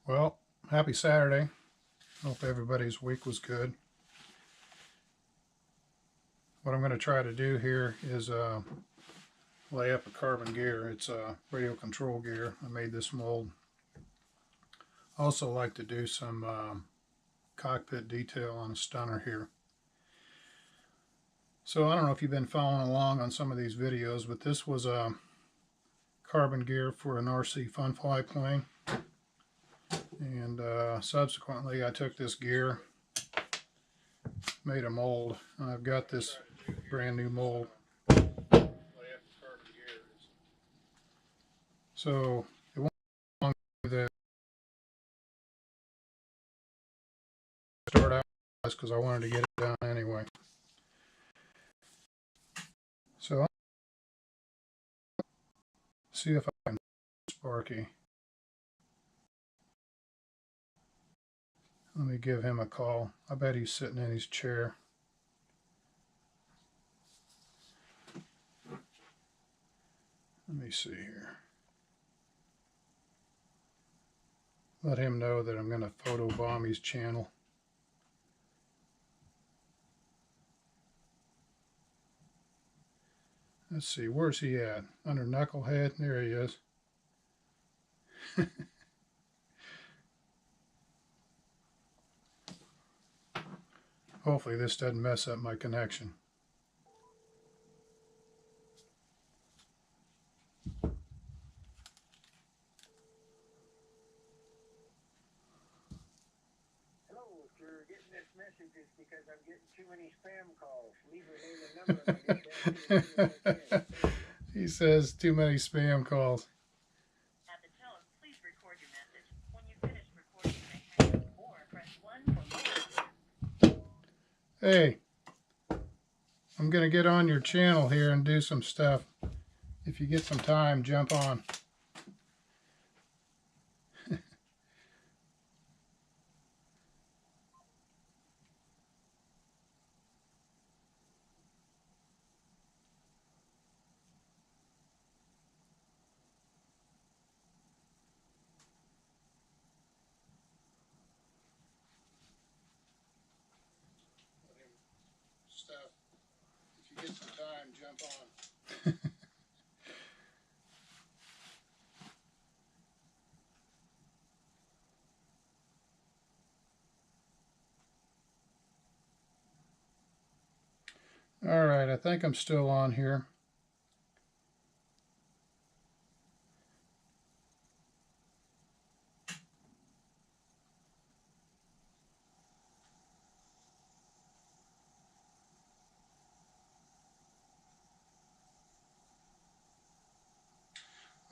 Well, happy Saturday. Hope everybody's week was good. What I'm going to try to do here is lay up a carbon gear. It's a radio control gear. I made this mold. I also like to do some cockpit detail on a stunner here. So I don't know if you've been following along on some of these videos, but this was a carbon gear for an RC fun fly plane. And subsequently I took this gear, made a mold. I've got this brand new mold. So it won't be long to start out because I wanted to get it done anyway. So I'll see if I can Sparky. Let me give him a call. I bet he's sitting in his chair. Let me see here. Let him know that I'm going to photobomb his channel. Let's see, where's he at? Under Knucklehead? There he is. Hopefully this doesn't mess up my connection. Hello, if you're getting this message, it's because I'm getting too many spam calls. Leave your name and number and I'll get back to you. He says too many spam calls. At the tone, please record your message. When you finish recording, you may hang up or press 1 for more. Hey, I'm going to get on your channel here and do some stuff. If you get some time, jump on. Stuff. If you get some time, jump on. All right, I think I'm still on here.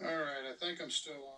All right, I think I'm still on here.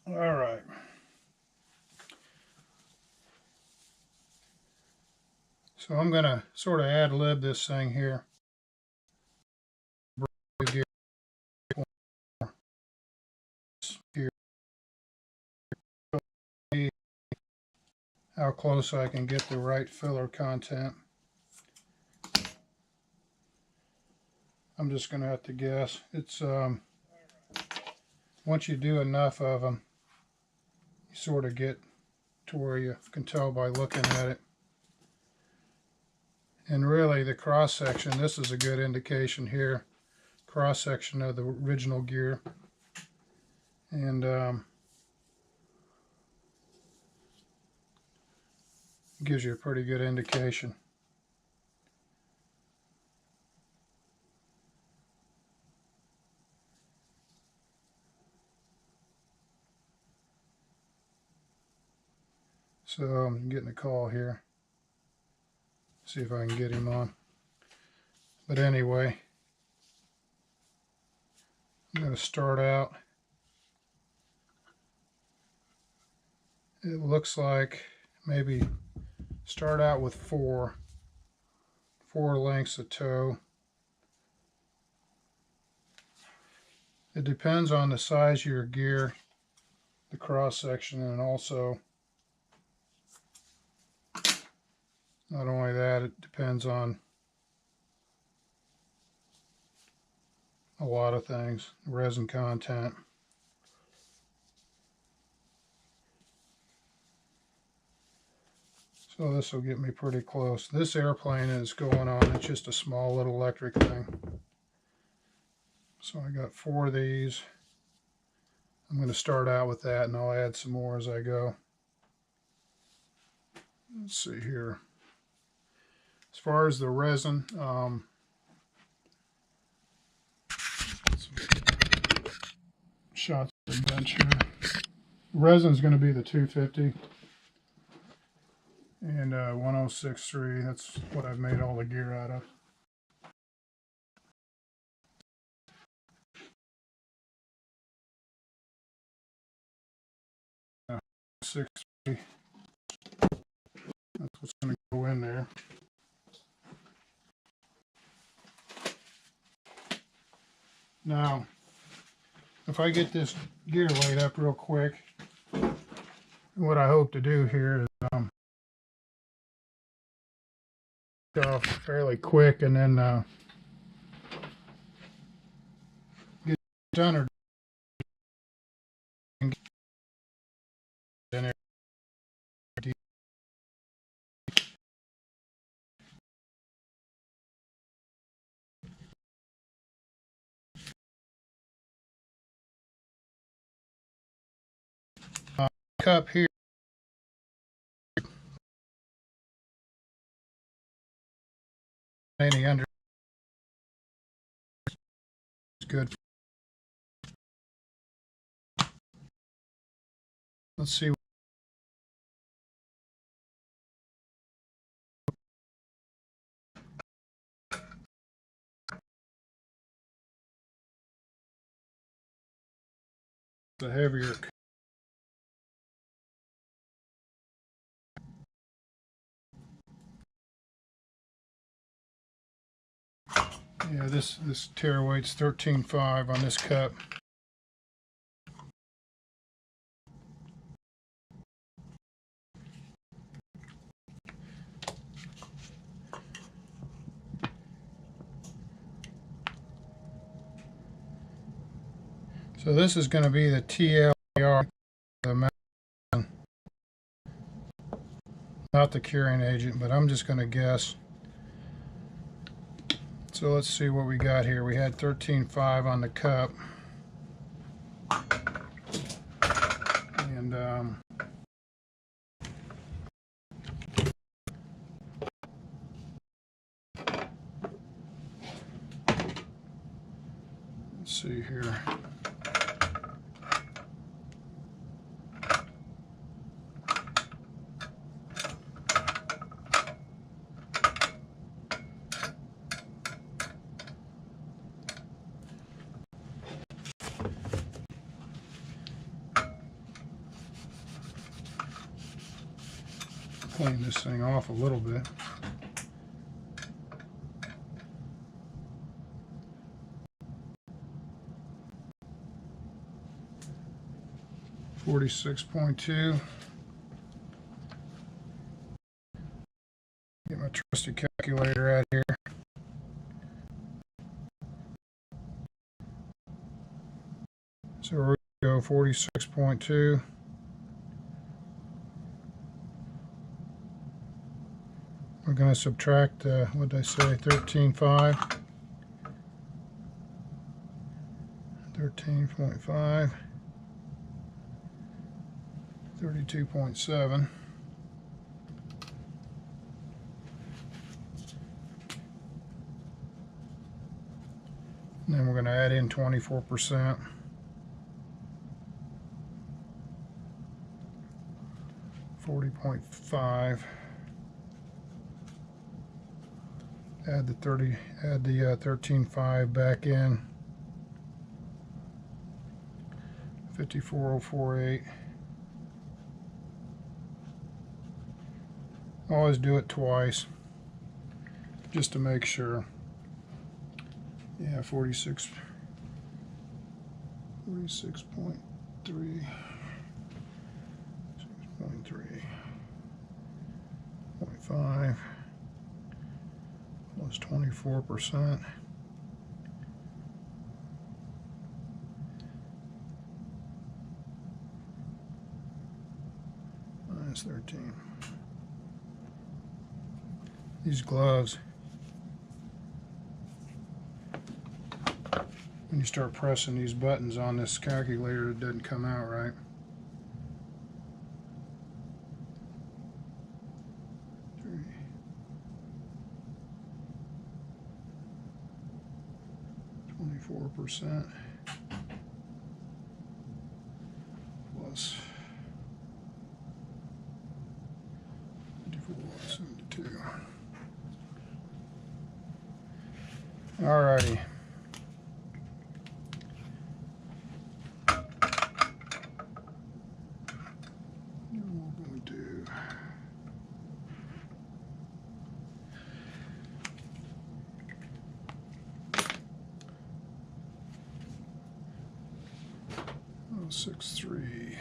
All right. So I'm going to sort of ad-lib this thing here. How close I can get the right filler content. I'm just going to have to guess. It's once you do enough of them, you sort of get to where you can tell by looking at it. And really the cross section, this is a good indication here, cross section of the original gear. And gives you a pretty good indication. So I'm getting a call here. See if I can get him on. But anyway, I'm going to start out. It looks like maybe start out with four lengths of toe. It depends on the size of your gear, the cross section, and also not only that, it depends on a lot of things, resin content. So this will get me pretty close. This airplane is going on, it's just a small little electric thing. So I got 4 of these. I'm going to start out with that and I'll add some more as I go. Let's see here. As far as the resin, shots of adventure. Resin is going to be the 250 and 1063. That's what I've made all the gear out of. That's what's going to go in there. Now, if I get this gear laid up real quick, what I hope to do here is off fairly quick and then get done or get in there. Cup here. Any under is good. Let's see. The heavier. Yeah, this tear weight's 13.5 on this cup. So this is going to be the TLR, not the curing agent, but I'm just going to guess. So let's see what we got here. We had 13.5 on the cup. And let's see here. Clean this thing off a little bit. .46.2. Get my trusty calculator out here. So we go 46.2. we're going to subtract, what did I say, 13.5. 13.5. 32.7. And then we're going to add in 24%. 40.5. Add the 13.5 back in. 54.048. Always do it twice, just to make sure. Yeah, 46.3, 6.3, 0.5 plus 24%. Minus 13. These gloves, when you start pressing these buttons on this calculator, it doesn't come out right. %, plus 54.72. Alrighty. We're going to 0.63.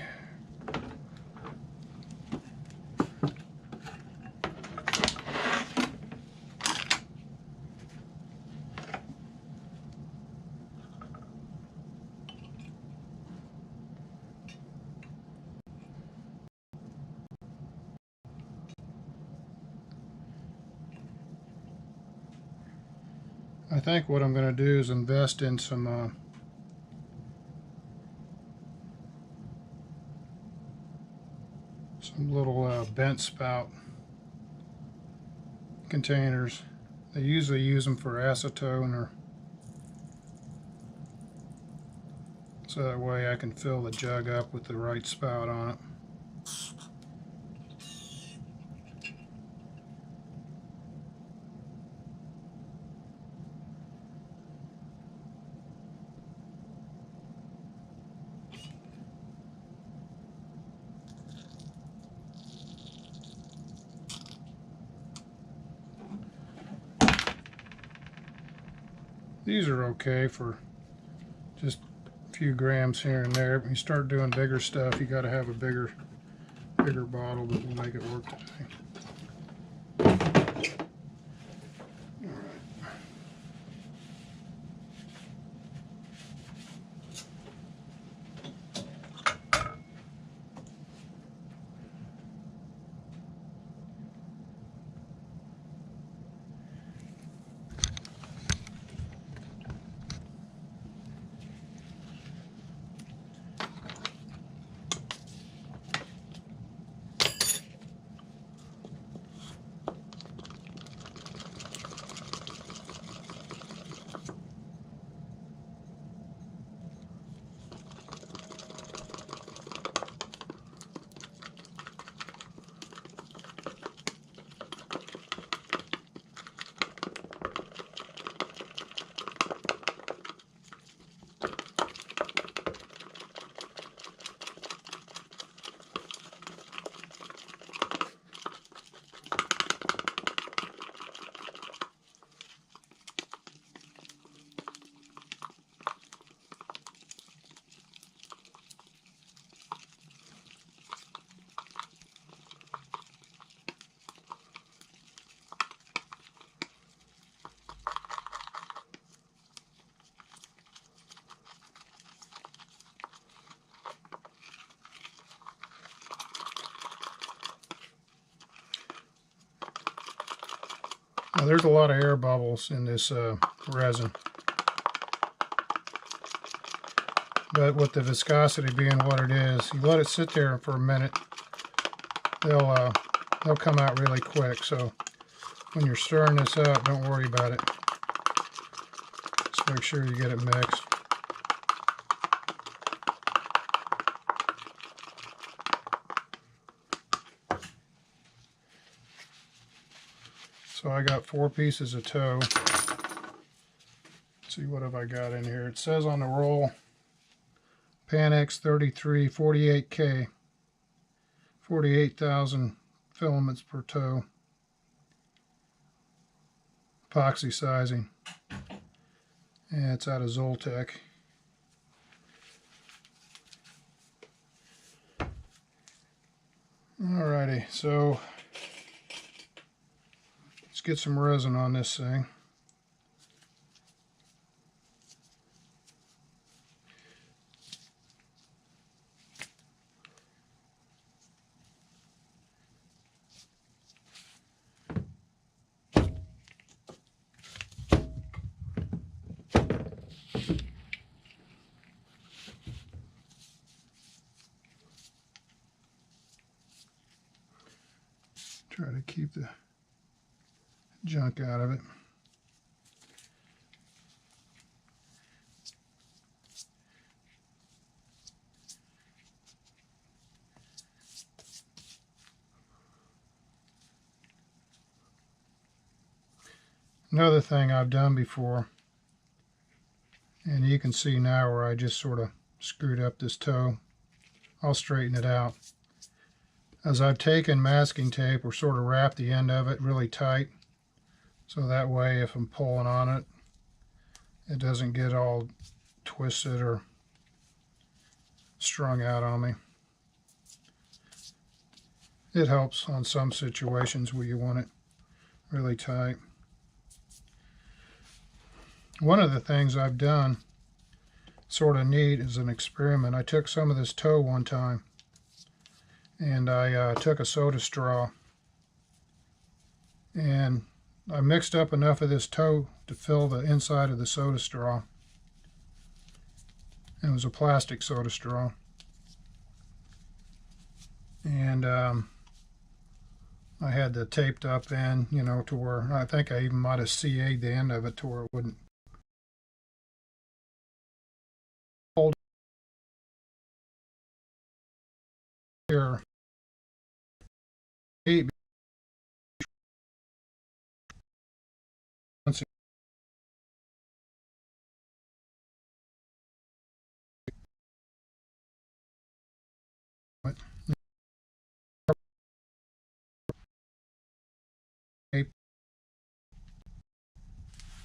I think what I'm going to do is invest in some little bent spout containers. They usually use them for acetone, or so that way I can fill the jug up with the right spout on it. These are okay for just a few grams here and there. When you start doing bigger stuff, you got to have a bigger bottle, but we'll make it work today. Now, there's a lot of air bubbles in this resin, but with the viscosity being what it is, you let it sit there for a minute, they'll come out really quick. So when you're stirring this up, don't worry about it. Just make sure you get it mixed. So I got 4 pieces of tow. Let's see, what have I got in here? It says on the roll, Panex 33 48K, 48,000 filaments per tow, epoxy sizing, and it's out of Zoltec. Alrighty, so let's get some resin on this thing. Try to keep the junk out of it. Another thing I've done before, and you can see now where I just sort of screwed up this toe. I'll straighten it out. As I've taken masking tape or sort of wrapped the end of it really tight, so that way if I'm pulling on it, it doesn't get all twisted or strung out on me. It helps on some situations where you want it really tight. One of the things I've done, sort of neat, is an experiment. I took some of this tow one time, and I took a soda straw, and I mixed up enough of this tow to fill the inside of the soda straw. It was a plastic soda straw. And I had the taped up end, you know, to where I think I even might have CA'd the end of it to where it wouldn't hold here.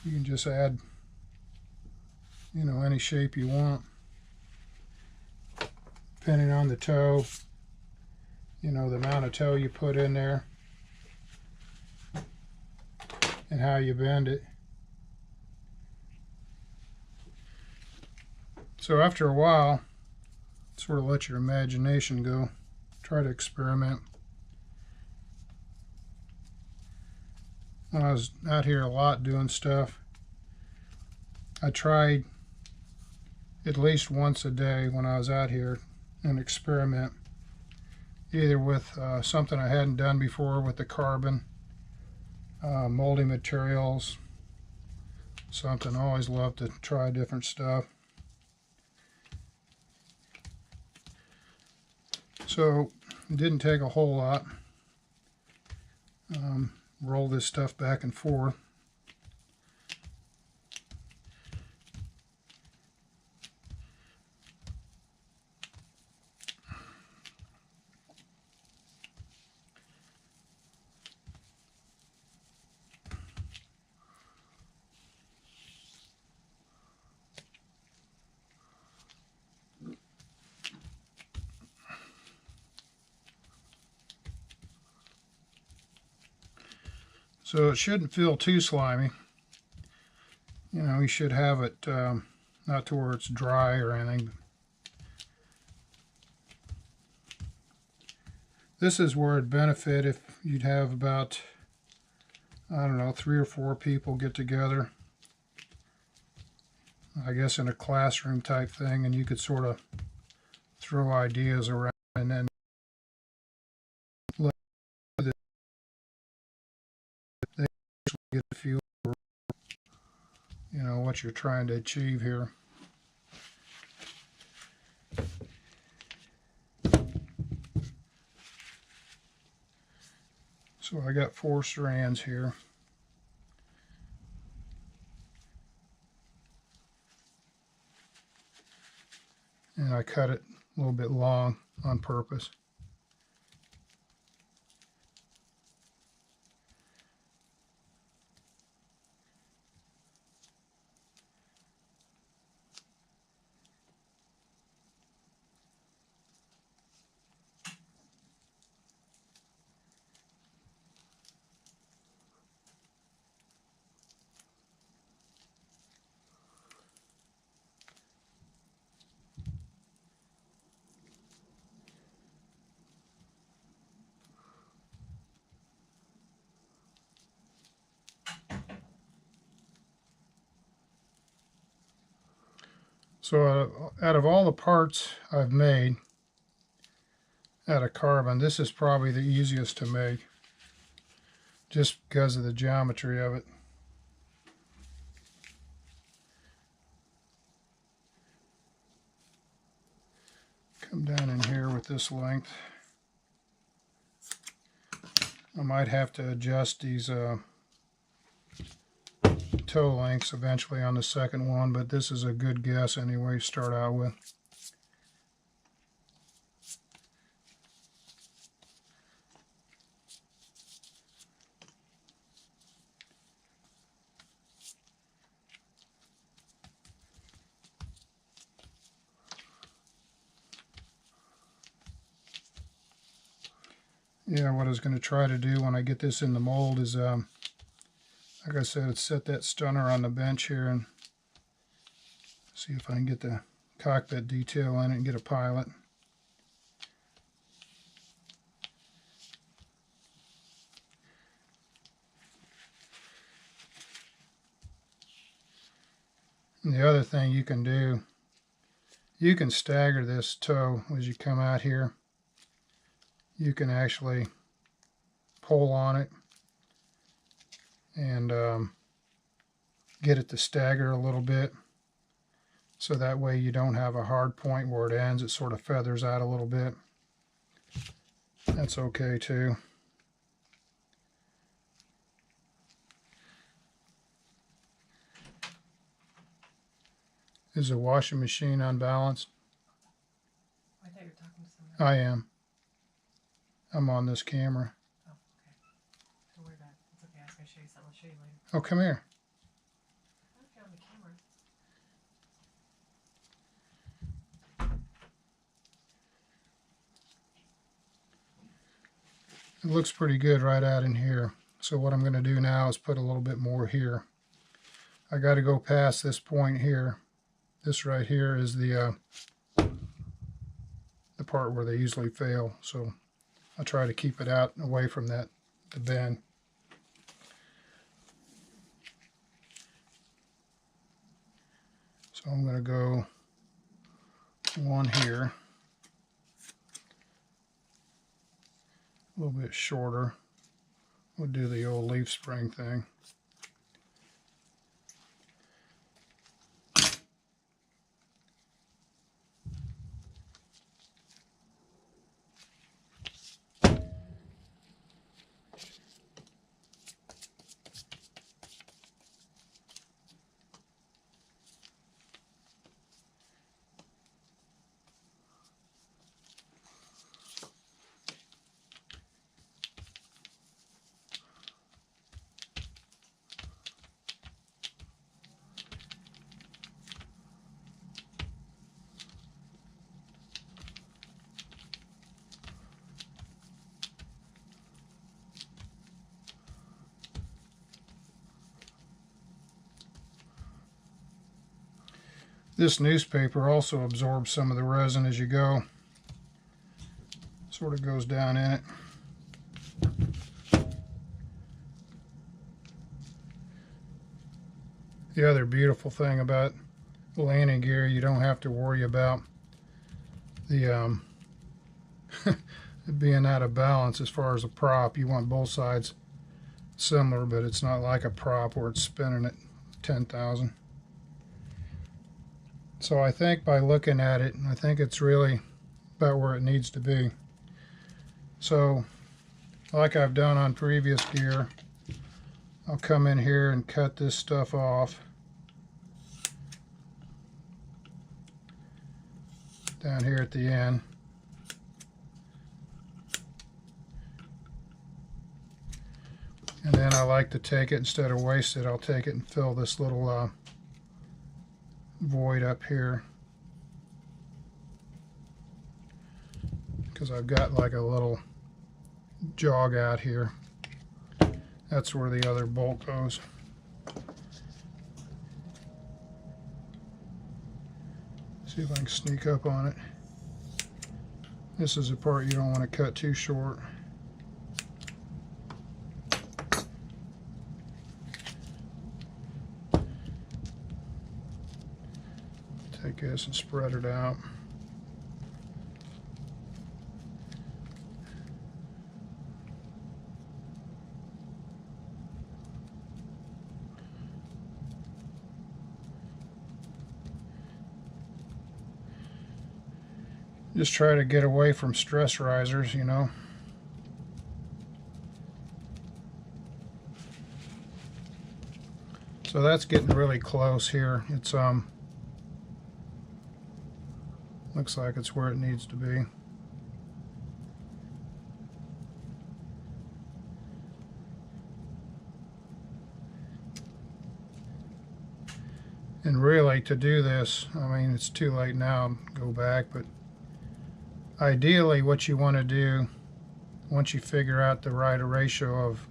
You can just add, you know, any shape you want, depending on the toe, you know, the amount of toe you put in there and how you bend it. So after a while, sort of let your imagination go. Try to experiment. When I was out here a lot doing stuff, I tried at least once a day when I was out here an experiment, either with something I hadn't done before with the carbon, moldy materials, something. I always love to try different stuff. So it didn't take a whole lot. Roll this stuff back and forth. So it shouldn't feel too slimy. You know, you should have it not to where it's dry or anything. This is where it'd benefit if you'd have about I don't know, 3 or 4 people get together, I guess in a classroom type thing, and you could sort of throw ideas around and then let they get a feel for, you know, what you're trying to achieve here. So I got 4 strands here. And I cut it a little bit long on purpose. So out of all the parts I've made out of carbon, this is probably the easiest to make, just because of the geometry of it. Come down in here with this length. I might have to adjust these toe lengths eventually on the second one, but this is a good guess anyway to start out with. Yeah, what I was going to try to do when I get this in the mold is, like I said, set that stunner on the bench here and see if I can get the cockpit detail in it and get a pilot. And the other thing you can do, you can stagger this toe as you come out here. You can actually pull on it and get it to stagger a little bit, so that way you don't have a hard point where it ends. It sort of feathers out a little bit. That's okay too. Is the washing machine unbalanced? I thought you were talking to somebody. I am. I'm on this camera. Oh, okay. Don't worry about it. It's okay. I was going to show you something. I'll show you later. Oh, come here. I don't care on the camera. It looks pretty good right out in here. So what I'm going to do now is put a little bit more here. I got to go past this point here. This right here is the part where they usually fail. So I try to keep it out away from the bend. So I'm going to go one here, a little bit shorter. We'll do the old leaf spring thing. This newspaper also absorbs some of the resin as you go. Sort of goes down in it. The other beautiful thing about landing gear, you don't have to worry about the being out of balance as far as a prop. You want both sides similar, but it's not like a prop where it's spinning at 10,000. So I think by looking at it, I think it's really about where it needs to be. So like I've done on previous gear, I'll come in here and cut this stuff off down here at the end. And then I like to take it, instead of waste it, I'll take it and fill this little void up here, because I've got like a little jog out here. That's where the other bolt goes. See if I can sneak up on it. This is the part you don't want to cut too short. Take this and spread it out. Just try to get away from stress risers, you know. So that's getting really close here. It's looks like it's where it needs to be. And really, to do this, I mean, it's too late now to go back, but ideally what you want to do, once you figure out the right ratio of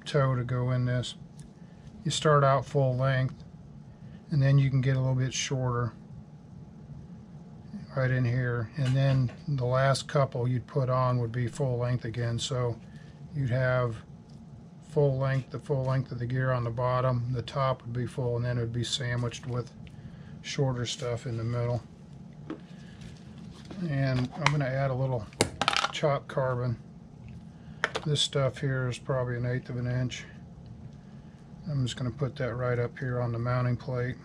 toe to go in this, you start out full length, and then you can get a little bit shorter right in here, and then the last couple you'd put on would be full length again. So you'd have full length, the full length of the gear on the bottom, the top would be full, and then it would be sandwiched with shorter stuff in the middle. And I'm going to add a little chopped carbon. This stuff here is probably 1/8 of an inch. I'm just going to put that right up here on the mounting plate.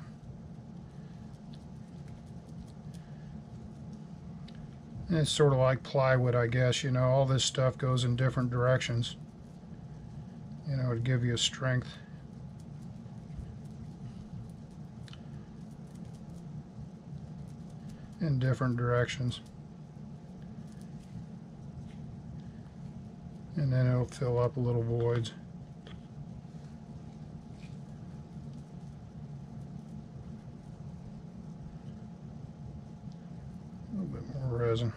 And it's sort of like plywood, I guess. You know, all this stuff goes in different directions, you know, to give you a strength. In different directions. And then it'll fill up little voids. A little bit more resin.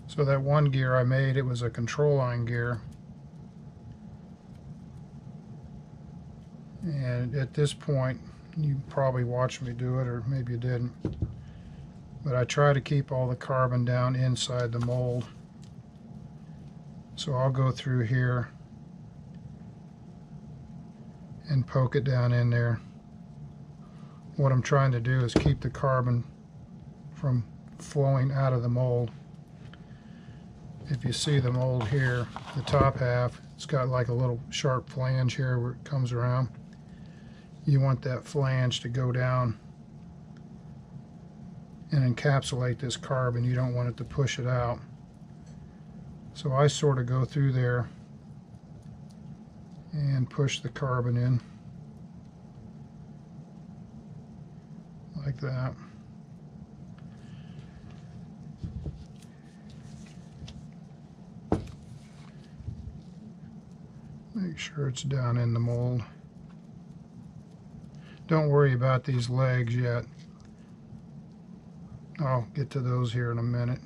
So that one gear I made, it was a control line gear. And at this point, you probably watched me do it, or maybe you didn't. But I try to keep all the carbon down inside the mold. So I'll go through here and poke it down in there. What I'm trying to do is keep the carbon from flowing out of the mold. If you see the mold here, the top half, it's got like a little sharp flange here where it comes around. You want that flange to go down and encapsulate this carbon. You don't want it to push it out. So I sort of go through there and push the carbon in like that. Make sure it's down in the mold. Don't worry about these legs yet. I'll get to those here in a minute.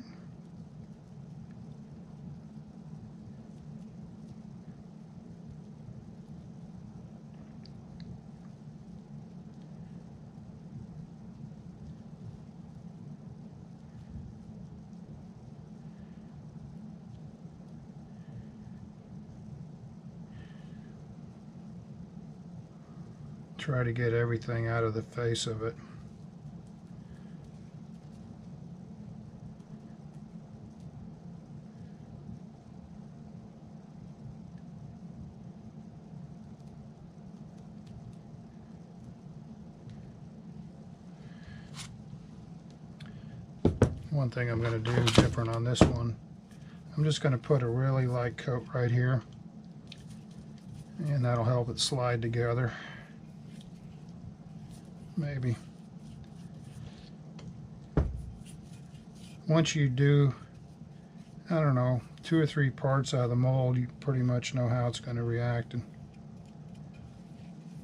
Try to get everything out of the face of it. One thing I'm going to do different on this one, I'm just going to put a really light coat right here, and that'll help it slide together. Maybe. Once you do, I don't know, 2 or 3 parts out of the mold, you pretty much know how it's going to react and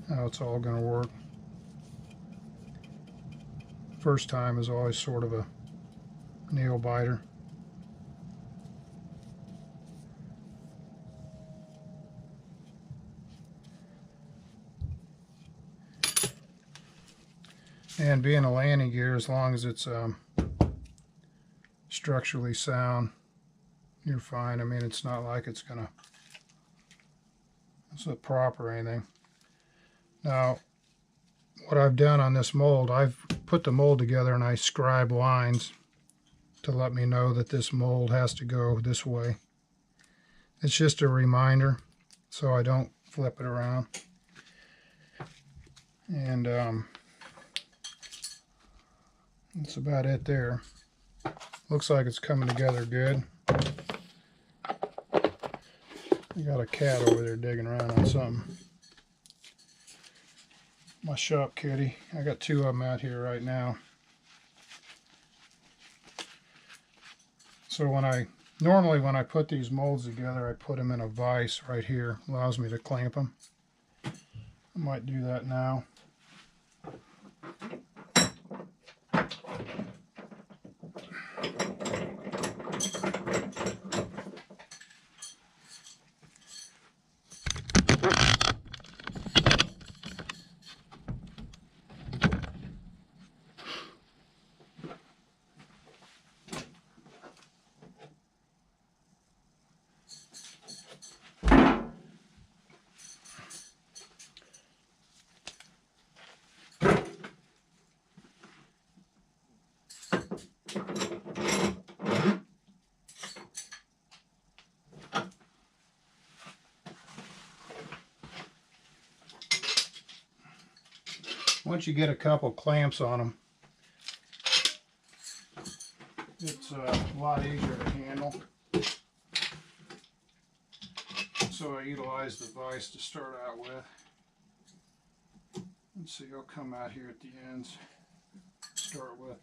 how it's all going to work. First time is always sort of a nail biter. And being a landing gear, as long as it's structurally sound, you're fine. I mean, it's not like it's gonna slip prop or anything. Now, what I've done on this mold, I've put the mold together and I scribe lines to let me know that this mold has to go this way. It's just a reminder so I don't flip it around. And that's about it there. Looks like it's coming together good. I got a cat over there digging around on something. My shop kitty. I got 2 of them out here right now. So normally when I put these molds together, I put them in a vise right here. Allows me to clamp them. I might do that now. Once you get a couple clamps on them, it's a lot easier to handle. So I utilize the vise to start out with. Let's see, I'll come out here at the ends, start with.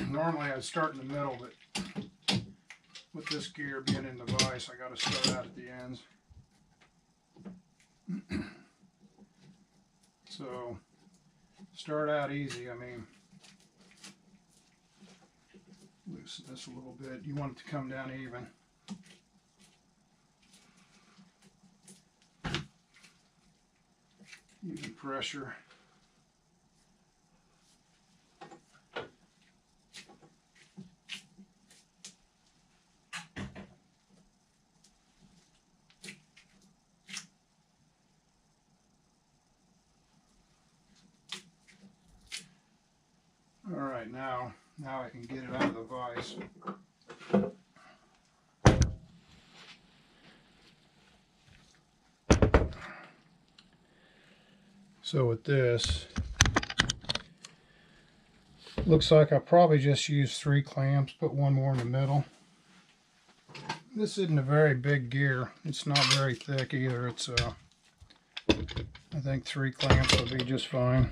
Normally I'd start in the middle, but with this gear being in the vise, I got to start out at the ends. So start out easy. I mean, loosen this a little bit. You want it to come down even. Even pressure. All right, now I can get it out of the vise. So with this, looks like I probably just used 3 clamps, put 1 more in the middle. This isn't a very big gear. It's not very thick either. It's I think 3 clamps will be just fine.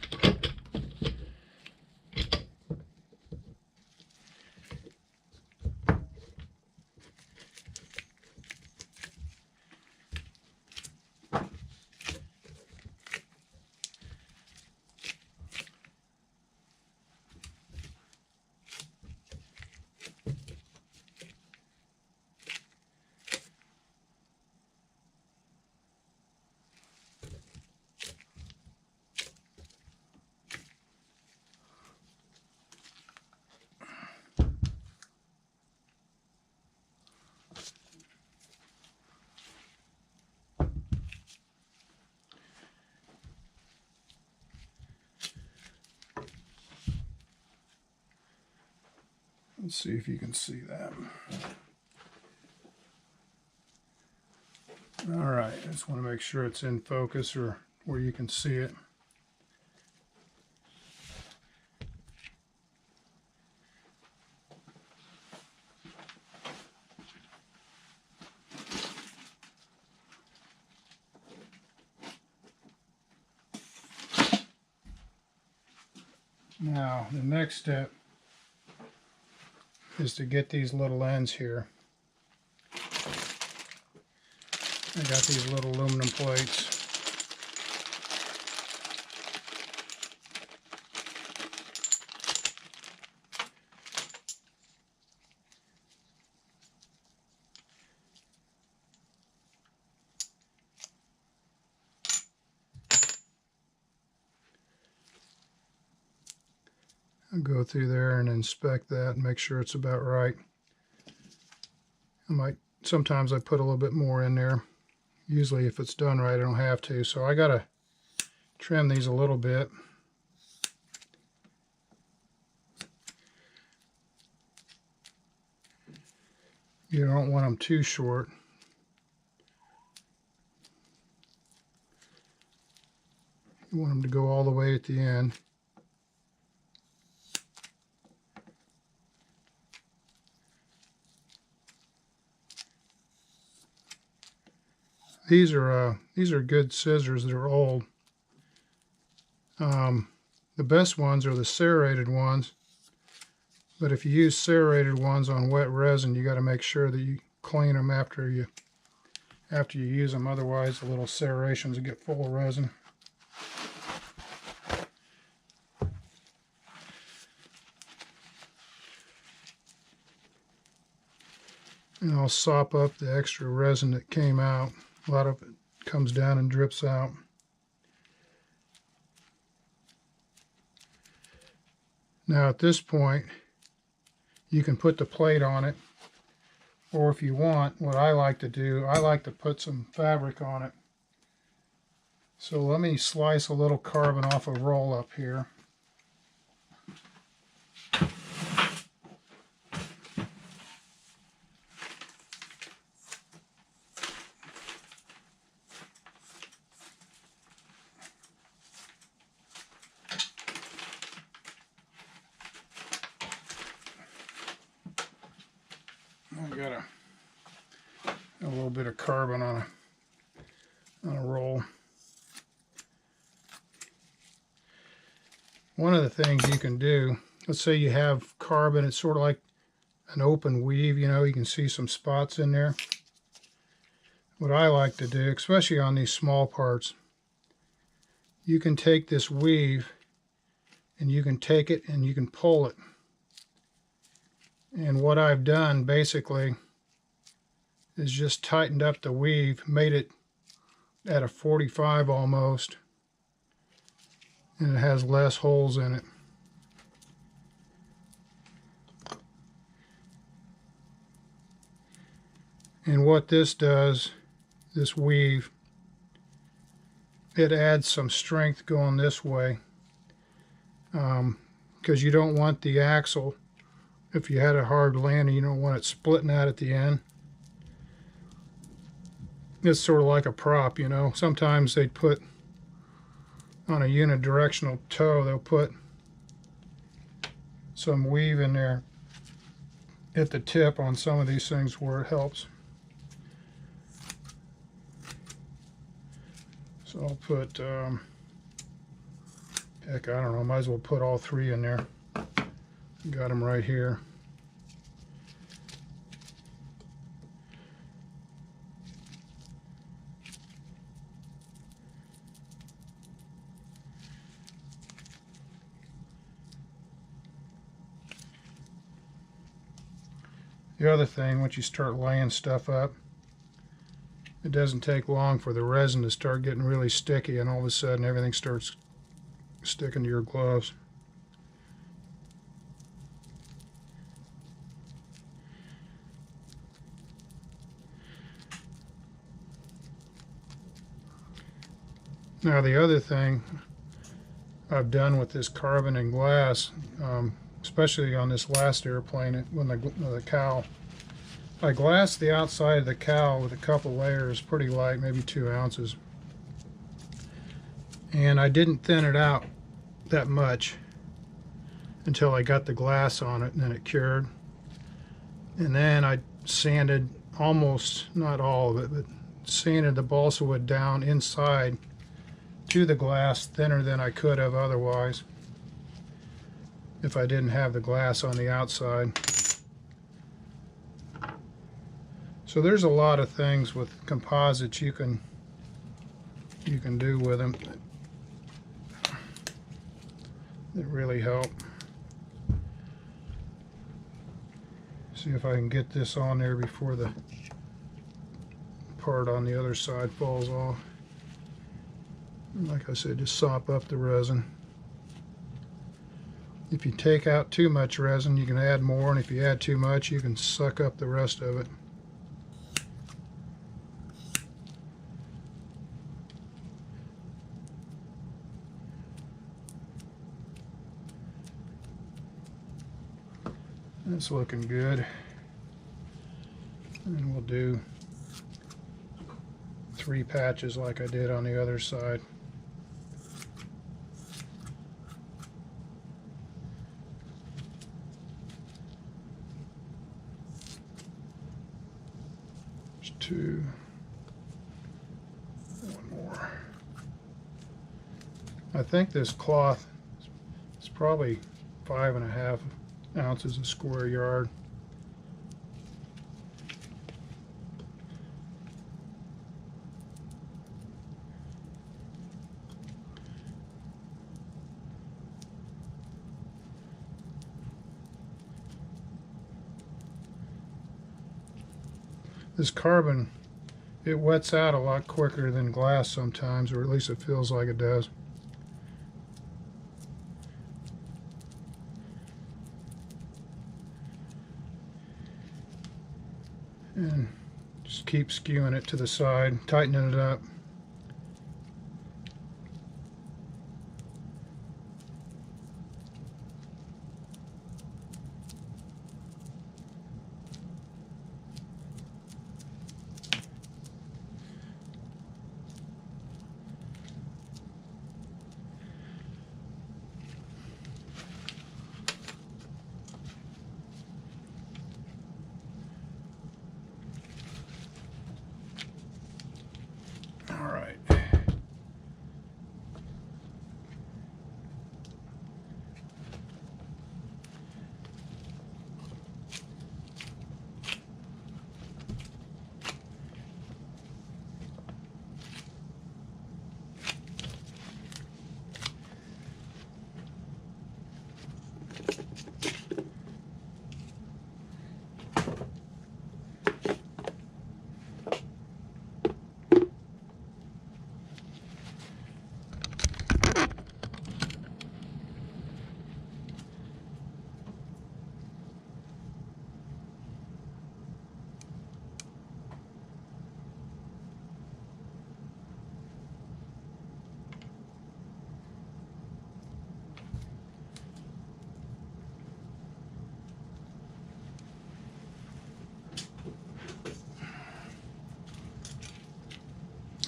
Let's see if you can see that. All right, I just want to make sure it's in focus or where you can see it. Now, the next step is to get these little ends here. I got these little aluminum plates. I'll go through there and inspect that and make sure it's about right. Sometimes I put a little bit more in there. Usually if it's done right, I don't have to. So I gotta trim these a little bit. You don't want them too short. You want them to go all the way at the end. These are good scissors. They're old. The best ones are the serrated ones, but if you use serrated ones on wet resin, you got to make sure that you clean them after you use them. Otherwise, the little serrations will get full of resin. And I'll sop up the extra resin that came out. A lot of it comes down and drips out. Now at this point, you can put the plate on it, or if you want, what I like to do, I like to put some fabric on it. So let me slice a little carbon off a roll up here. I got a little bit of carbon on a roll. One of the things you can do, let's say you have carbon, it's sort of like an open weave, you know, you can see some spots in there. What I like to do, especially on these small parts, you can take this weave and you can take it and you can pull it. And what I've done basically is just tightened up the weave, made it at a 45 almost, and it has less holes in it. And what this does, this weave, it adds some strength going this way, because you don't want the axle, if you had a hard landing, you don't want it splitting out at the end. It's sort of like a prop, you know. Sometimes they put on a unidirectional toe, they'll put some weave in there at the tip on some of these things where it helps. So I'll put, heck, I don't know, might as well put all three in there. Got them right here. The other thing, once you start laying stuff up, it doesn't take long for the resin to start getting really sticky, and all of a sudden everything starts sticking to your gloves. Now the other thing I've done with this carbon and glass, especially on this last airplane when the cowl. I glassed the outside of the cowl with a couple layers, pretty light, maybe 2 ounces. And I didn't thin it out that much until I got the glass on it, and then it cured. And then I sanded almost, not all of it, but sanded the balsa wood down inside to the glass thinner than I could have otherwise if I didn't have the glass on the outside. So there's a lot of things with composites you can do with them that really help. See if I can get this on there before the part on the other side falls off. And like I said, just sop up the resin. If you take out too much resin, you can add more, and if you add too much, you can suck up the rest of it. That's looking good. And we'll do 3 patches like I did on the other side. There's 2. One more. I think this cloth is probably 5.5 ounces a square yard. This carbon, it wets out a lot quicker than glass sometimes, or at least it feels like it does. And just keep skewing it to the side, tightening it up.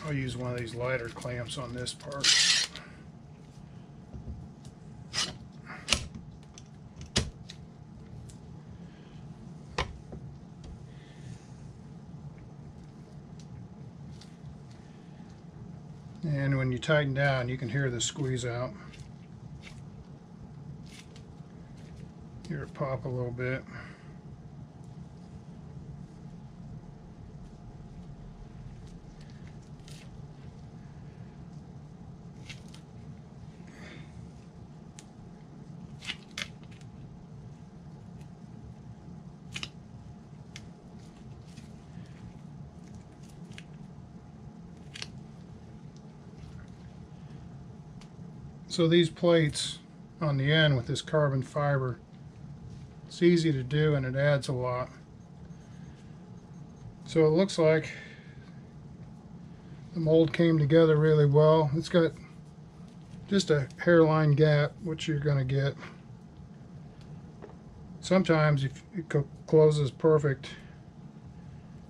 I'll use one of these lighter clamps on this part. And when you tighten down, you can hear the squeeze out. Hear it pop a little bit. So these plates on the end with this carbon fiber, it's easy to do and it adds a lot. So it looks like the mold came together really well. It's got just a hairline gap, which you're going to get. Sometimes if it closes perfect,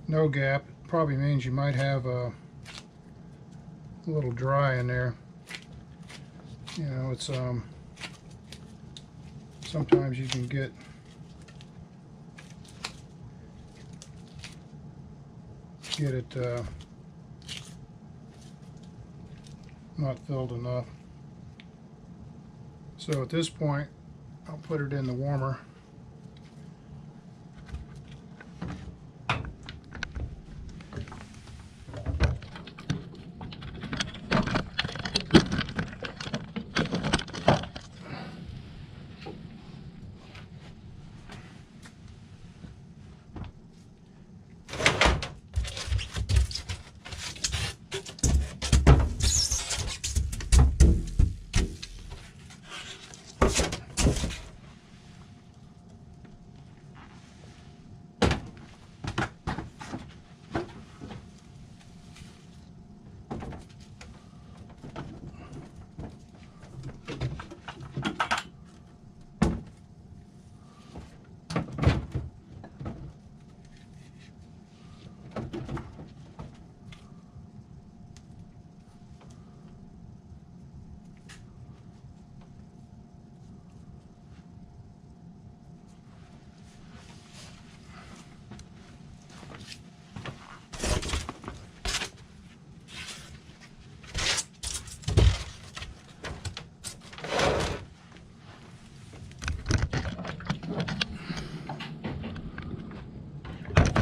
no gap, it probably means you might have a little dry in there. You know, it's sometimes you can get it not filled enough. So at this point, I'll put it in the warmer.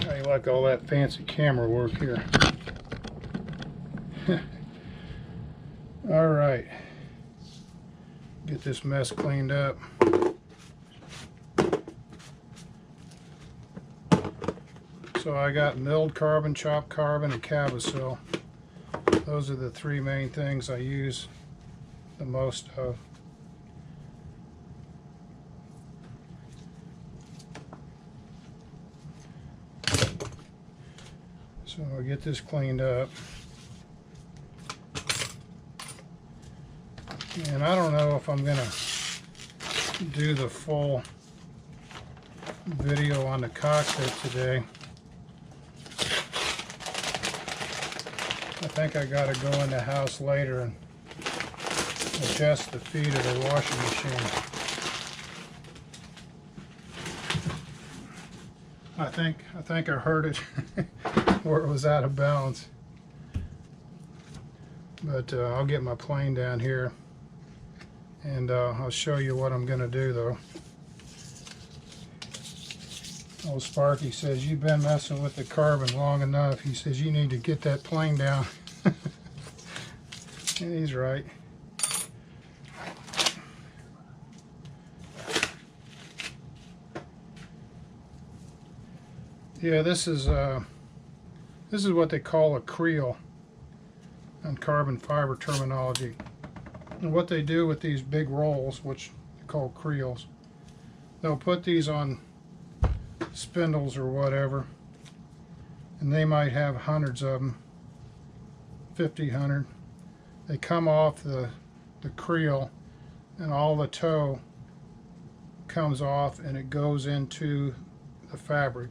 I like all that fancy camera work here. All right, get this mess cleaned up. So I got milled carbon, chopped carbon, and Cavasil. Those are the three main things I use the most of. So I'll get this cleaned up. And I don't know if I'm gonna do the full video on the cockpit today. I think I gotta go in the house later and adjust the feet of the washing machine. I think I heard it where it was out of balance. But I'll get my plane down here and I'll show you what I'm gonna do though. Old Sparky says, you've been messing with the carbon long enough. He says, you need to get that plane down. And he's right. Yeah, this is what they call a creel on carbon fiber terminology. And what they do with these big rolls, which they call creels, they'll put these on spindles or whatever, and they might have hundreds of them, 50, 100. They come off the creel, and all the toe comes off and it goes into the fabric.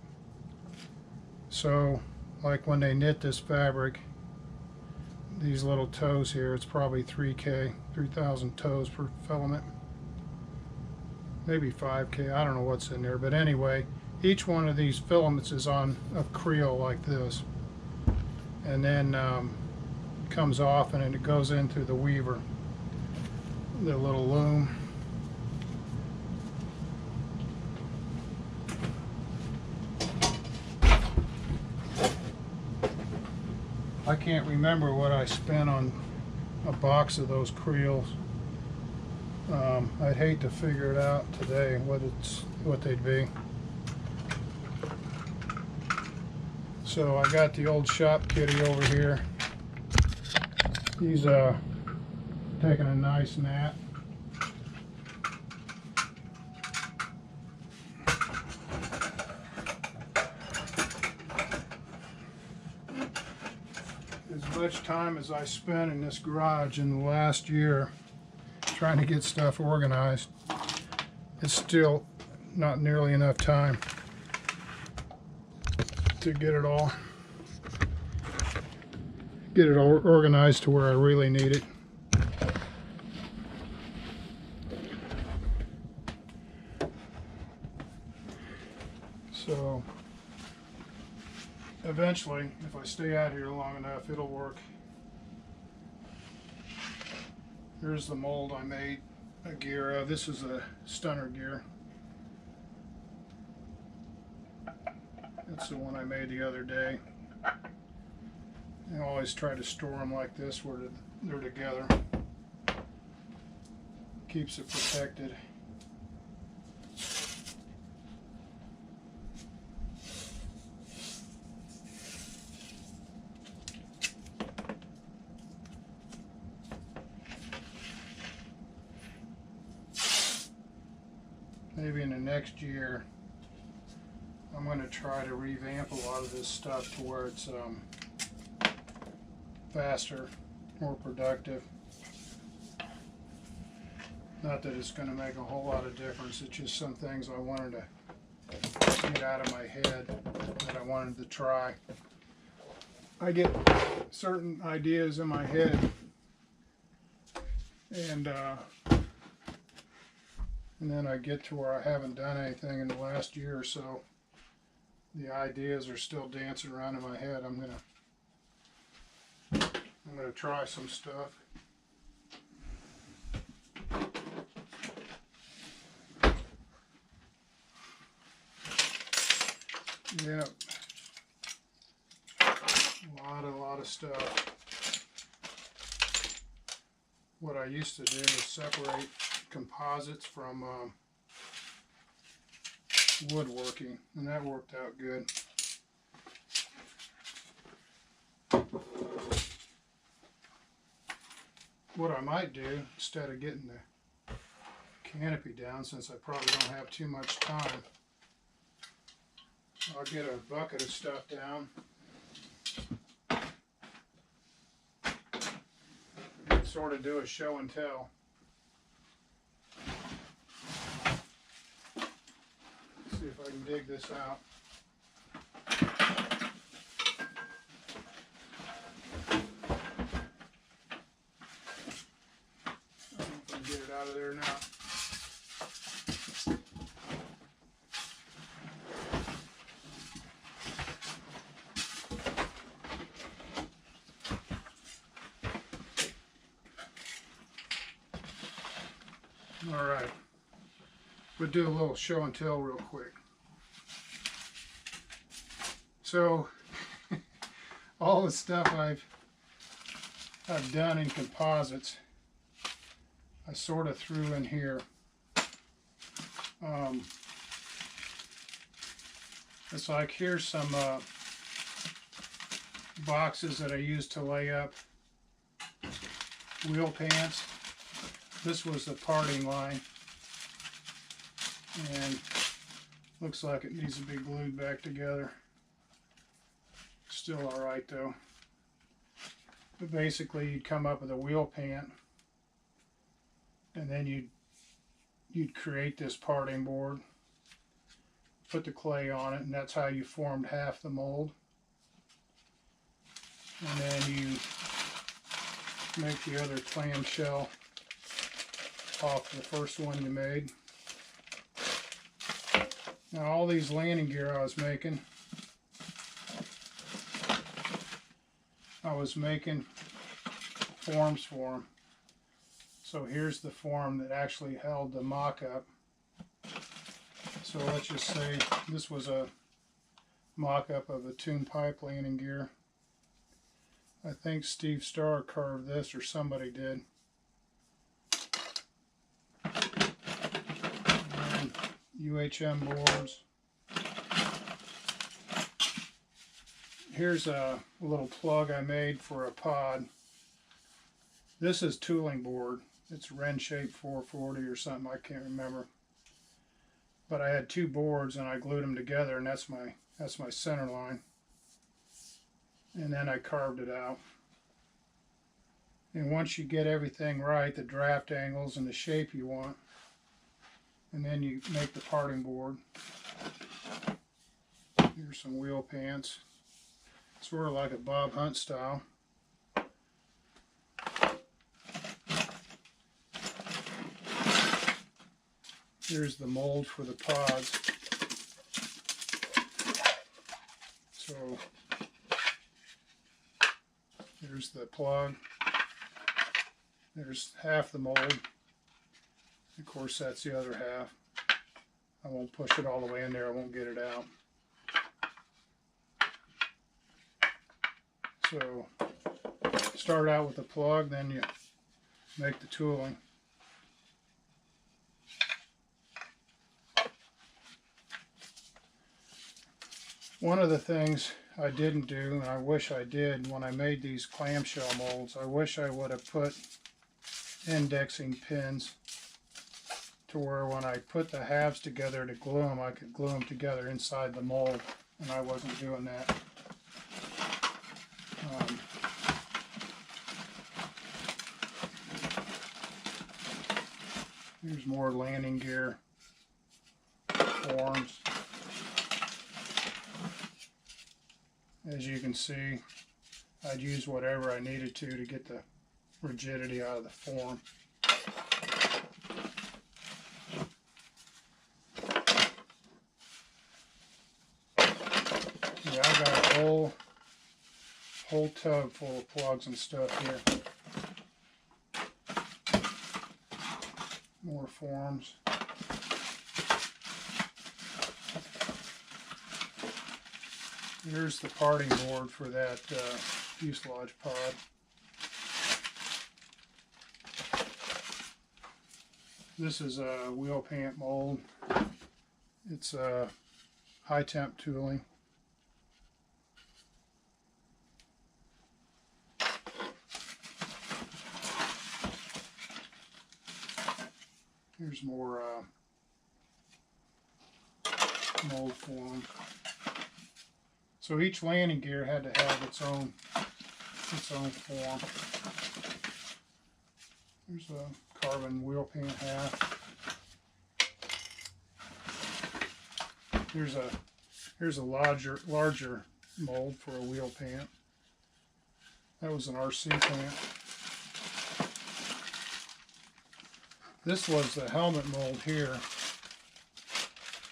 So like when they knit this fabric, these little toes here, it's probably 3,000 toes per filament, maybe 5K, I don't know what's in there, but anyway, each one of these filaments is on a creel like this, and then comes off and then it goes in through the weaver, the little loom. I can't remember what I spent on a box of those creels. I'd hate to figure it out today what they'd be. So I got the old shop kitty over here. He's taking a nice nap. As much time as I spent in this garage in the last year trying to get stuff organized, it's still not nearly enough time to get it all organized to where I really need it. So eventually, if I stay out here long enough, it'll work. Here's the mold I made a gear of. This is a stunner gear. That's the one I made the other day. I always try to store them like this where they're together. Keeps it protected. Maybe in the next year I'm going to try to revamp a lot of this stuff to where it's faster, more productive. Not that it's going to make a whole lot of difference, it's just some things I wanted to get out of my head that I wanted to try. I get certain ideas in my head and then I get to where I haven't done anything in the last year or so. The ideas are still dancing around in my head. I'm gonna try some stuff. Yep. A lot of stuff. What I used to do is separate composites from woodworking, and that worked out good. What I might do, instead of getting the canopy down, since I probably don't have too much time, I'll get a bucket of stuff down and sort of do a show and tell. See if I can dig this out. I don't know if I can get it out of there now. All right. We'll do a little show and tell real quick. So all the stuff I've done in composites, I sort of threw in here. It's like here's some boxes that I used to lay up wheel pants. This was the parting line, and looks like it needs to be glued back together. Still all right though. But basically you'd come up with a wheel pant, and then you'd create this parting board, put the clay on it, and that's how you formed half the mold. And then you make the other clamshell off the first one you made. Now all these landing gear I was making forms for them. So here's the form that actually held the mock-up. So let's just say this was a mock-up of a tune pipe landing gear. I think Steve Starr carved this, or somebody did. And UHM boards. Here's a little plug I made for a pod. This is tooling board. It's Wren shape 440 or something, I can't remember. But I had two boards and I glued them together, and that's my center line. And then I carved it out. And once you get everything right, the draft angles and the shape you want, and then you make the parting board. Here's some wheel pants, sort of like a Bob Hunt style. Here's the mold for the pods. So here's the plug. There's half the mold. Of course, that's the other half. I won't push it all the way in there. I won't get it out. So start out with the plug, then you make the tooling. One of the things I didn't do, and I wish I did when I made these clamshell molds, I wish I would have put indexing pins to where when I put the halves together to glue them, I could glue them together inside the mold, and I wasn't doing that. Here's more landing gear forms. As you can see, I'd use whatever I needed to get the rigidity out of the form. Yeah, I've got a whole tub full of plugs and stuff here. More forms. Here's the parting board for that fuselage pod. This is a wheel pant mold. It's high temp tooling. Here's more mold form. So each landing gear had to have its own form. Here's a carbon wheel pant half. Here's a larger mold for a wheel pant. That was an RC pant. This was the helmet mold here,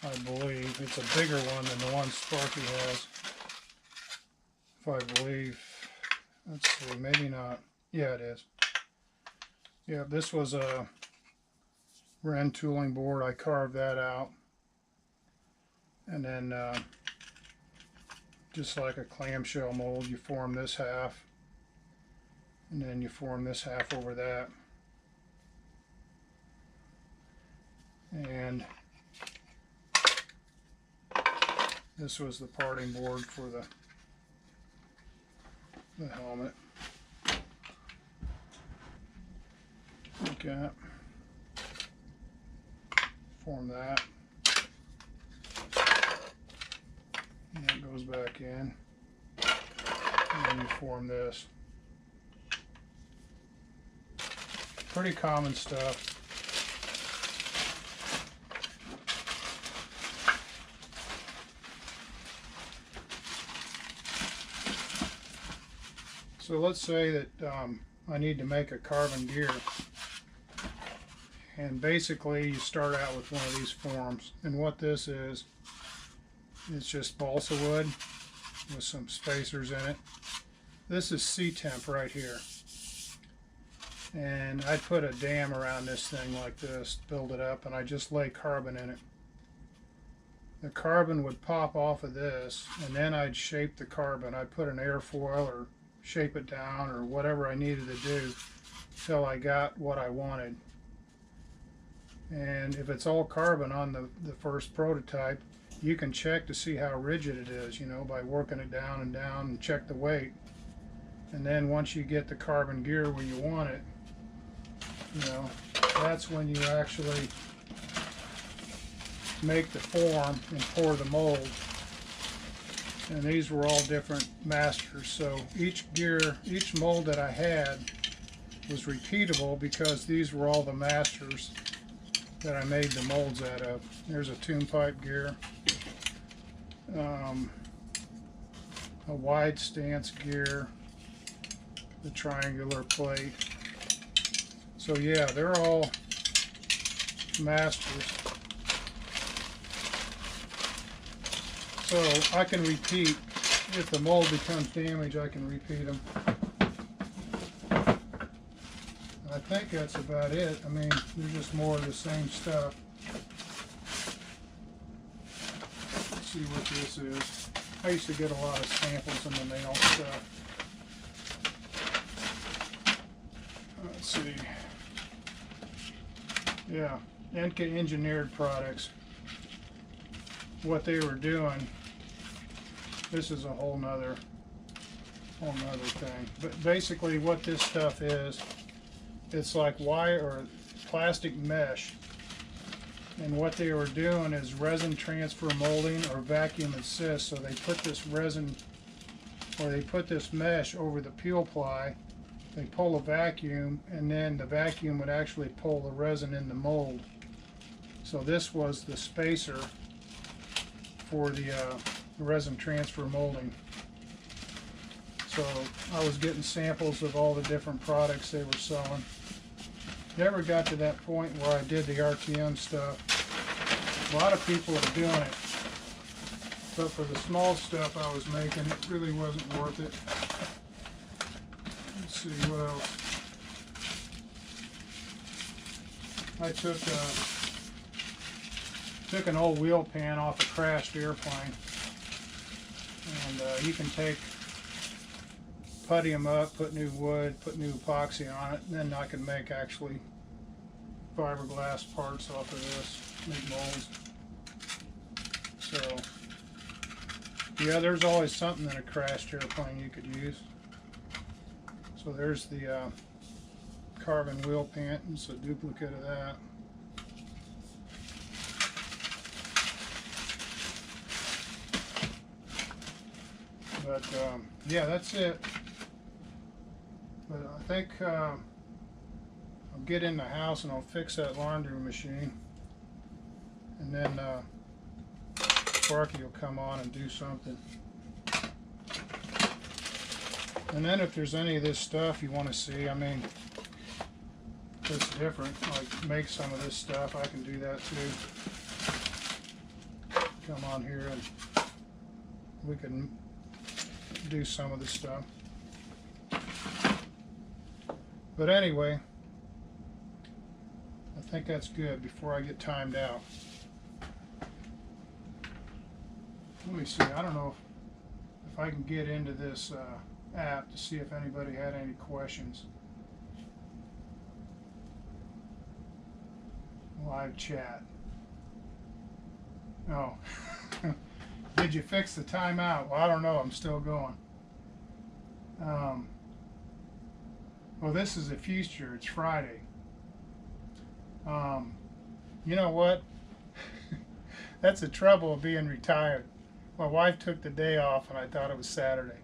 I believe. It's a bigger one than the one Sparky has. If I believe, let's see, maybe not. Yeah, it is. Yeah, this was a Ren tooling board. I carved that out. And then, just like a clamshell mold, you form this half. And then you form this half over that. And this was the parting board for the helmet. Like that. Form that. And that goes back in. And then you form this. Pretty common stuff. So let's say that I need to make a carbon gear, and basically you start out with one of these forms, and what this is, it's just balsa wood with some spacers in it. This is C-temp right here, and I put a dam around this thing like this, build it up, and I just lay carbon in it. The carbon would pop off of this, and then I'd shape the carbon. I'd put an airfoil or shape it down or whatever I needed to do till I got what I wanted. And if it's all carbon on the first prototype, you can check to see how rigid it is, you know, by working it down and check the weight. And then once you get the carbon gear where you want it, you know, that's when you actually make the form and pour the mold. And these were all different masters, so each mold that I had was repeatable because these were all the masters that I made the molds out of. There's a tune pipe gear, a wide stance gear, the triangular plate. So yeah, they're all masters. So I can repeat, if the mold becomes damaged, I can repeat them. I think that's about it. I mean, they're just more of the same stuff. Let's see what this is. I used to get a lot of samples in the mail stuff. Let's see. Yeah, Enka Engineered Products. What they were doing, this is a whole nother thing. But basically what this stuff is, it's like wire or plastic mesh. And what they were doing is resin transfer molding or vacuum assist. So they put this resin, or they put this mesh over the peel ply, they pull a vacuum, and then the vacuum would actually pull the resin in the mold. So this was the spacer for the resin transfer molding. So I was getting samples of all the different products they were selling. Never got to that point where I did the RTM stuff. A lot of people are doing it, but for the small stuff I was making, it really wasn't worth it. Let's see what else. I took an old wheel pan off a crashed airplane, and you can putty them up, put new wood, put new epoxy on it, and then I can make actually fiberglass parts off of this, make molds. So yeah, there's always something in a crashed airplane you could use. So there's the carbon wheel pan. It's a duplicate of that. But yeah, that's it. But I think I'll get in the house and I'll fix that laundry machine, and then Sparky will come on and do something. And then if there's any of this stuff you want to see, I mean, that's different, like make some of this stuff, I can do that too. Come on here and we can do some of the stuff. But anyway, I think that's good before I get timed out. Let me see, I don't know if I can get into this app to see if anybody had any questions. Live chat. Oh. Did you fix the timeout? Well, I don't know. I'm still going. Well, this is a future. It's Friday. You know what? That's the trouble of being retired. My wife took the day off, and I thought it was Saturday.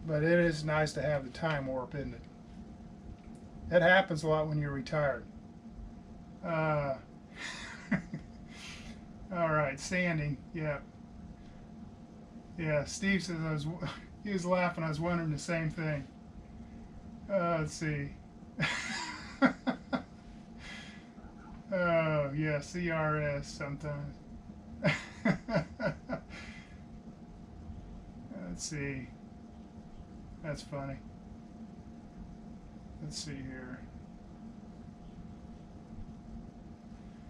But it is nice to have the time warp, isn't it? That happens a lot when you're retired. All right, standing. Yeah. Yeah, Steve says he was laughing. I was wondering the same thing. Let's see. Oh, yeah, CRS sometimes. Let's see. That's funny. Let's see here.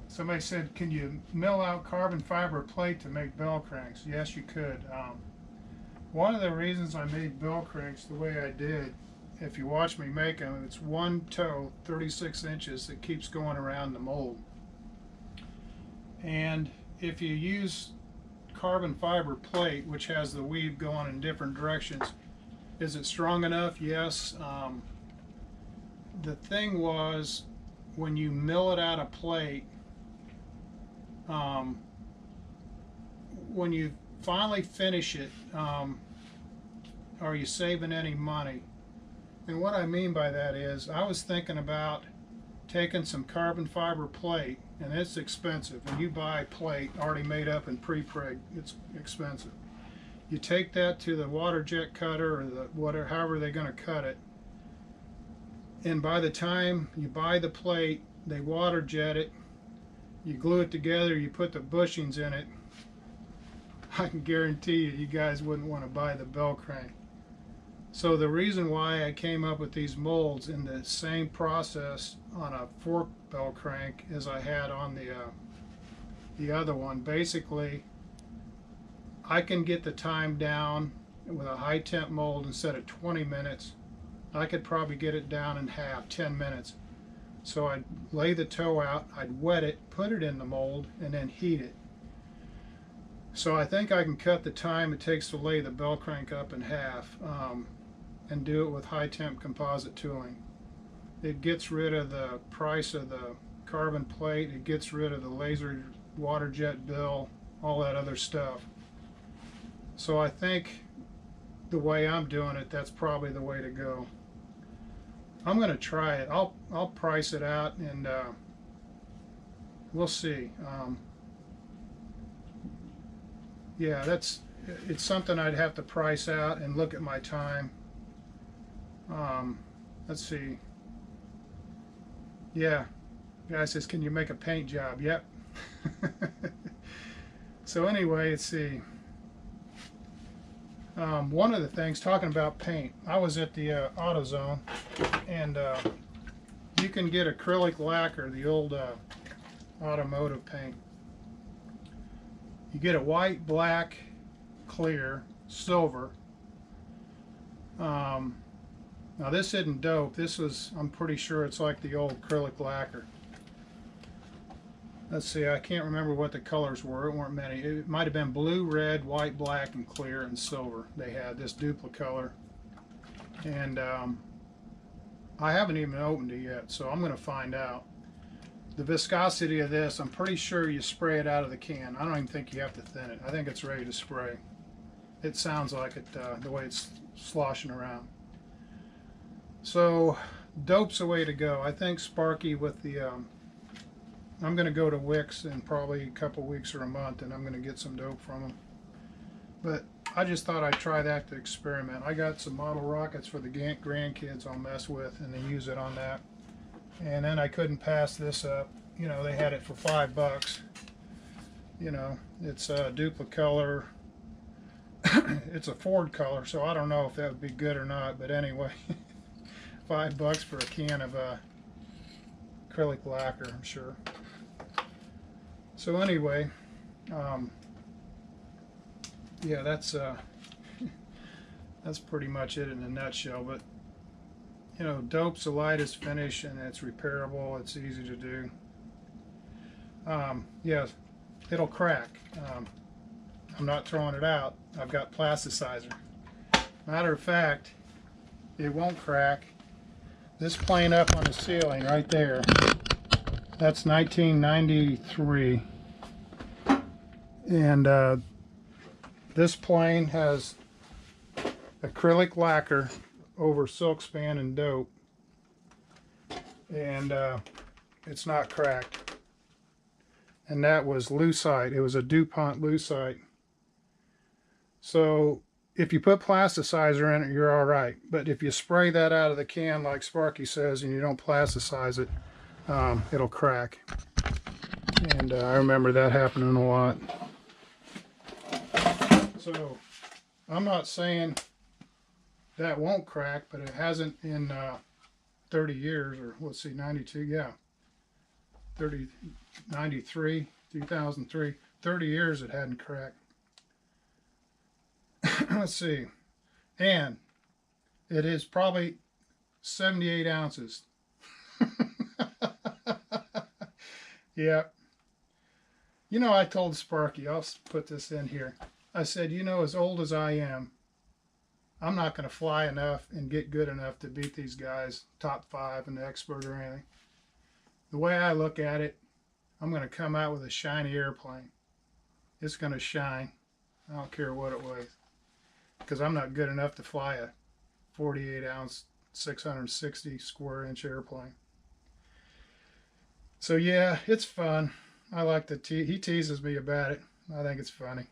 Somebody said, can you mill out carbon fiber plate to make bell cranks? Yes, you could. One of the reasons I made bell cranks the way I did, if you watch me make them, it's one toe, 36 inches, that keeps going around the mold. And if you use carbon fiber plate, which has the weave going in different directions, is it strong enough? Yes. The thing was, when you mill it out of plate, when you finally finish it, are you saving any money? And what I mean by that is, I was thinking about taken some carbon fiber plate, and it's expensive. When you buy plate already made up and pre-preg, it's expensive. You take that to the water jet cutter or the whatever, however they're going to cut it, and by the time you buy the plate, they water jet it, you glue it together, you put the bushings in it. I can guarantee you guys wouldn't want to buy the bell crank. So the reason why I came up with these molds in the same process on a fork bell crank as I had on the other one, basically I can get the time down with a high temp mold. Instead of 20 minutes, I could probably get it down in half, 10 minutes. So I'd lay the toe out, I'd wet it, put it in the mold, and then heat it. So I think I can cut the time it takes to lay the bell crank up in half, and do it with high temp composite tooling. It gets rid of the price of the carbon plate, it gets rid of the laser water jet bill, all that other stuff. So I think the way I'm doing it, that's probably the way to go. I'm going to try it. I'll price it out, and we'll see. Yeah, it's something I'd have to price out and look at my time. Let's see. Yeah, guy says, can you make a paint job? Yep. So anyway, let's see. One of the things, talking about paint, I was at the AutoZone, and you can get acrylic lacquer, the old automotive paint. You get a white, black, clear, silver. Now this isn't dope. This was, I'm pretty sure it's like the old acrylic lacquer. Let's see, I can't remember what the colors were. It weren't many. It might have been blue, red, white, black, and clear, and silver. They had this duplicolor. And I haven't even opened it yet, so I'm going to find out. The viscosity of this, I'm pretty sure you spray it out of the can. I don't even think you have to thin it. I think it's ready to spray. It sounds like it, the way it's sloshing around. So, dope's the way to go. I think Sparky with the... I'm going to go to Wix in probably a couple weeks or a month, and I'm going to get some dope from them. But I just thought I'd try that to experiment. I got some model rockets for the grandkids I'll mess with, and they use it on that. And then I couldn't pass this up. You know, they had it for $5. You know, it's a duplicolor. It's a Ford color, so I don't know if that would be good or not. But anyway, $5 for a can of acrylic lacquer, I'm sure. So anyway, yeah, that's pretty much it in a nutshell. But you know, dope's the lightest finish, and it's repairable. It's easy to do. Yeah, it'll crack. I'm not throwing it out. I've got plasticizer. Matter of fact, it won't crack. This plane up on the ceiling right there, that's 1993. And this plane has acrylic lacquer over silk span and dope, and it's not cracked. And that was lucite. It was a DuPont lucite. So if you put plasticizer in it, you're all right. But if you spray that out of the can like Sparky says, and you don't plasticize it, it'll crack. And I remember that happening a lot. So I'm not saying that won't crack, but it hasn't in 30 years, or let's see, 92, yeah. 93, 2003, 30 years it hadn't cracked. Let's see, and it is probably 78 ounces. Yeah. You know, I told Sparky, I'll put this in here. I said, you know, as old as I am, I'm not going to fly enough and get good enough to beat these guys, top 5 and the expert or anything. The way I look at it, I'm going to come out with a shiny airplane. It's going to shine. I don't care what it weighs. Because I'm not good enough to fly a 48 ounce, 660 square inch airplane. So yeah, it's fun. I like he teases me about it. I think it's funny.